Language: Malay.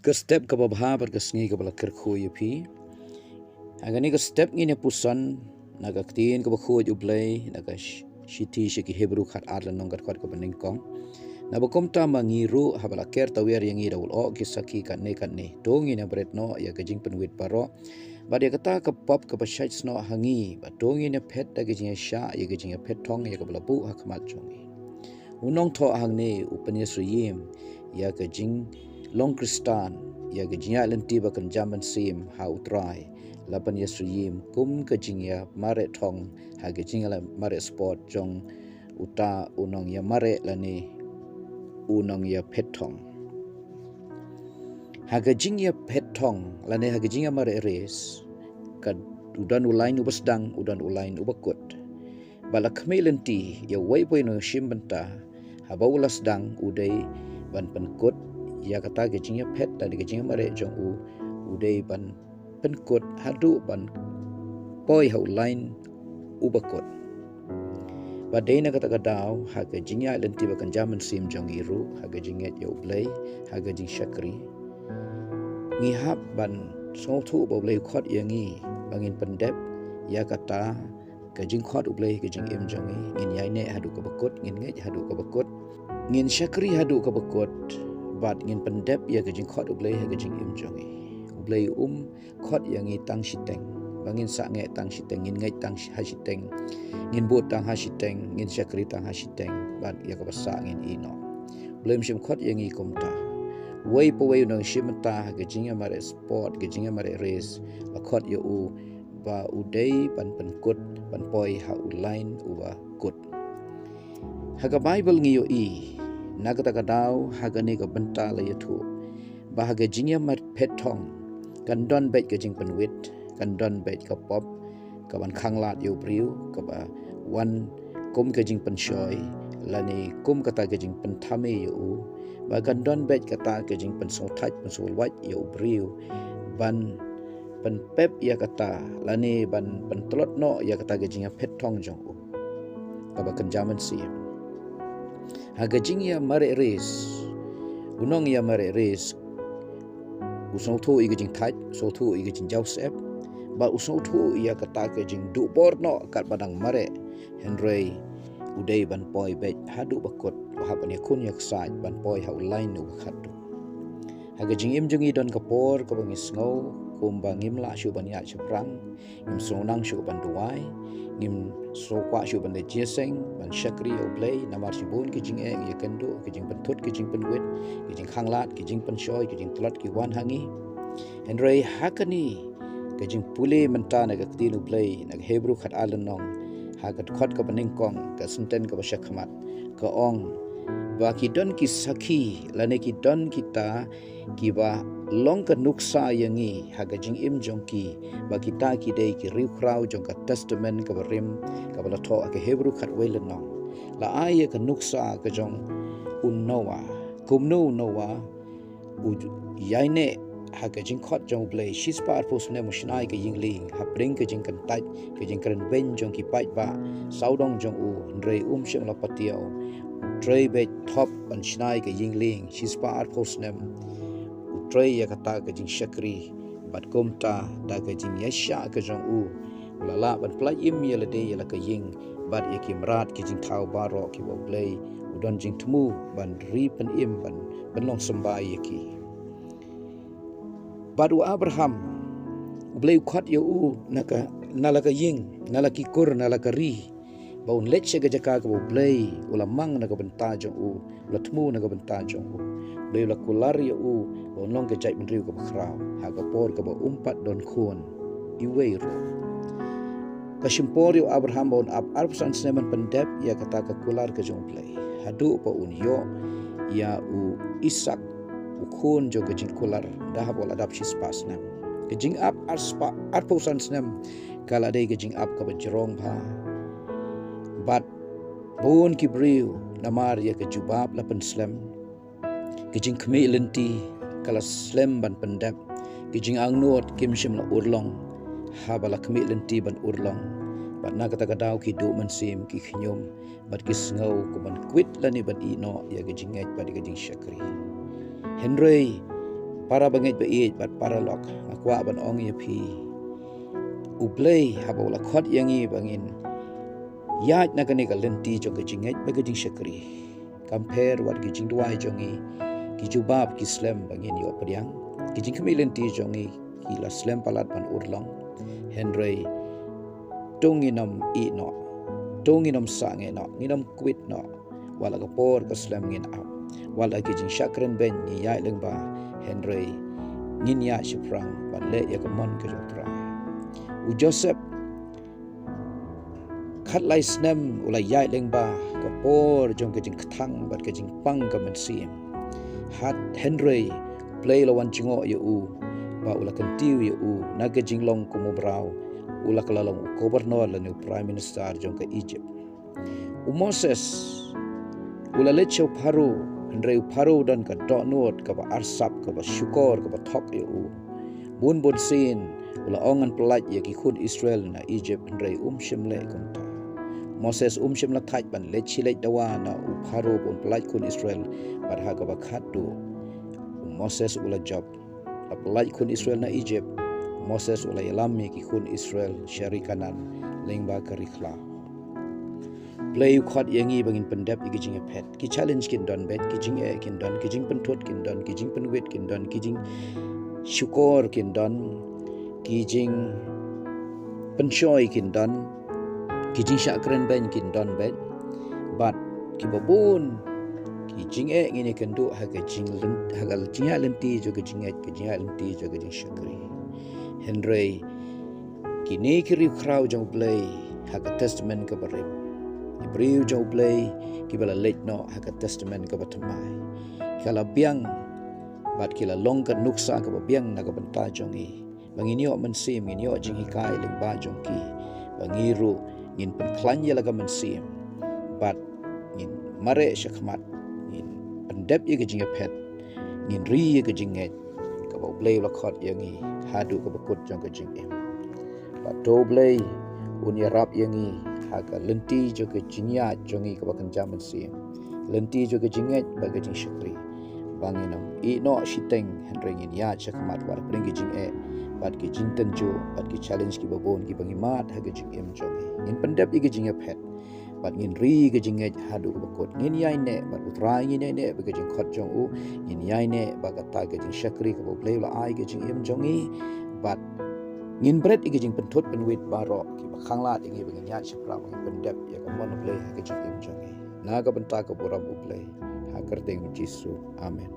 Ke step ke babha ber kesngi ke bala kerkho yepi. Agani ke step ngine pusan naga ktin ke bakho jublay naga shiti shiki Hebrew khat adlan nongkat khat ke beningkong. Na bakom ta mangiru habala ker tawer yang ida ulo kisaki kan ne dongi na bret no ya gajing penwit paro badia kata ke pop ke pasyait sno hangi ba dongi na pet da gajing sha ya gajing pet thong ya ke belabu hakmat jongi unong tho hang ne upanya suyim ya gajing long kristan ya gajing lenti ba kan jaman sim ha utrai lapan ya suyim kum gajing ya mare thong ha gajing la mare sport jong uta unong ya mare lani unong ya petong haga jingya petong lane haga jingya mare res kad udan ulain ubasdang udan ulain ubakut bala kmelenti ya wayboy no shimbanta habaulas dang udai ban penkut ya kata ga jingya pet dan ga jingya mare jong udai ban penkut hadu ban poi haulain ubakut badai na kata kadau haga jingya lenti bakan jaman sim jong iru haga jinget ya ublay haga jing syakri ngihap ban sotu boblay khot yangi bangin pendep ya kata gajing khot ublay gajing im jongi ngin yaine hadu ka bekut ngin ngai hadu ka bekut ngin syakri hadu ka bekut bad ngin pendep ya gajing khot ublay gajing im jongi ublay khot yangi tang siteng bangin sa ngai tang siteng ngin ngai tang hasiteng ngin bot tang hasiteng ngin syakri tang hasiteng bad ya ka basa ngin ino blem sim khot yangi komta way po way nang shimta gajing mare sport gajing mare race akhot ya ba udai ban penkut ban poi ha ulain uba kut haga bible ngiyo nagata kadau haga ni ka benta la yathu ba haga jingya mat petong kan don bet gajing penwit kan don bet ka pop ka ban khanglat yo priu ka ba wan kum gajing penshoy lani kum kata gajing penthame yo ba kan don bet kata gajing pensothaj pensolwat yo priu ban pen pep ya kata lani ban pentlot no ya kata gajing petong jong ka ba kan jaman si ha gajing ya mare res unong ya mare res usau thu i gajing thaj so thu i gajing joseph ba usau thu ya kata gajing du borno kat badang mare henry udai ban poi bet hadu bakut hapan yakun yak sai ban poi ha ulain u khatu ha gajing im jungi don kapor ka bangis ngau kum bangim la shu ban ya chaprang im sonang shu ban duai ngim so kwa shu ban de jeseng ban syakri oblay namar sibun kijing ya kendo kijing pentut kijing penwit kijing khanglat kijing penshoy kijing tlat ki wan hangi henry hakani kijing pule mentana ka tin oblay nag hebrew khat alanong hagat khot ka beningkong ka senten ka basyakhamat ka ong ba kidon ki sakhi lane kidon kita kiba long ka nuksa yangi haga jing im jongki ba kita ki dei ki riu krau jong ka testament ka barim ka bala tho ka hebrew khat welenong la aya ka nuksa ka jong unnowa kumno nowa u yaine haga jing khot jong blay shispar posne musnai ka yingling ha bring ka jing kan tait ka jing kan ben jong ki pai ba saudong jong ndrei shem la patiao trei be top ban shnai ka yingling shispar posnem trei ya kata ka jing syakri bat komta da ka jing yasha ka jong lala ban plai im ya lade ya la ka ying bat ya kimrat ki jing thau baro ki bo blay udon jing tmu ban ri pen im ban long sambai ya ki badu abraham blay khat ya naka nalaka ying nalaki kur nalaka ri baun leche ga jaka ka blay ula mang naka benta jong ula tmu naka benta jong blay ula kular ya baun long ka jai menriu ka bakrau ha ka por ka ba umpat don khun iweiro ka shimpor ya abraham baun arpsan semen pendep ya kata ka kular ka jong blay hadu pa yo ya isak khun jo ka jing kular dah bol adap shis pas nam ka jing arposan snam kala dei ka jing ka bajrong bha bat bon ki briu namar ya ka jubab la pen slam ka jing khme lenti kala slam ban pendap ka jing angnot kim shim la urlong ha bala khme lenti ban urlong bat na kata kadau ki do man sim ki khnyum bat ki sngo ko ban quit la ni ban ino ya ka jing ngai ba ka jing syakri henry para bangit ba iit bat para lok akwa ban ong ye phi ublei habo la khot yangi bangin yat na kani ka lenti jong ka jinget ba ka jing shakri compare wat ki jing duai jongi ki jubab ki slam bangin yo padiang ki jing kami lenti jongi ki la slam palat pan urlong henry tonginam i no tonginam sange no nginam quit no wala ka por ka slam ngin up wala ki jing shakren ben ni yai lengba henry ngin ya shiprang ban le ya ka mon ka jotra u Joseph khat lai snem ulai yai lengba ka por jong ka jing kthang bat ka jing pang ka men sim hat henry play lawan jingo ye u ba ula kan tiu ye u na ka jing long ku mo brau ula kala long governor la new prime minister jong ka Egypt u Moses ula lecho paru henry paru dan ka do not ka ba arsap ka ba syukor ka ba thok ye u bun bun sin ula ongan pelat ye ki khun Israel na Egypt henry shimle konta Moses shimla thaj ban lechi lech dawa na u paru bun pelat khun Israel bar ha ka ba khatu Moses ula job la pelat khun Israel na Egypt Moses ula yalami ki khun Israel syari kanan lengba ka rikhla play khot yangi bangin Pyndep ki jingiaphet ki challenge kin don bet ki jing e kin don ki jing penthot kin don ki jing penwet kin don ki jing syukor kin don ki jing penshoy kin don ki jing syakren ben kin don bet but ki babun ki jing e ngini kan du ha ka jing lent ha gal jing ha lenti jo ka jing e ka jing ha lenti jo ka jing syakri henry ki ne ki ri krau jong play ha ka testament ka barem Ibriu jong play ki bala late no ha ka testament ka batamai kala biang bat kila long ka nuksa ka biang na ka banta jong i banginyo mensim nginyo jing hikai ling ba jong ki bangiru ngin penklanya laga mensim bat ngin mare syakmat ngin Pyndep ye ka jingiaphet ngin ri ye ka jinget ka ba play la khot yangi hadu ka bakut jong ka jing em bat do play unya rap yangi haga lenti jo ke jinya jongi ka bakan jaman sim lenti jo ke jinget baga jing syakri banginam i no shiteng henringin ya chakmat war pring ki jing e bat ki jing tenjo bat ki challenge ki babon ki bangi mat haga jing em jongi in Pyndep i ki jingiaphet bat ngin ri ke jinget hadu ka bakot ngin yai ne bat utrai ngin ne baga jing khot jong u ngin yai ne baga ta ke jing syakri ka boble la ai ke jing em jongi bat ngin bret igi jing penthut penwit baro ki bakhangla dingi bagi nya chapra ngi Pyndep ya ka mon play ha ke jing em jongi na ka benta ka boram play ha kardeng jisu amen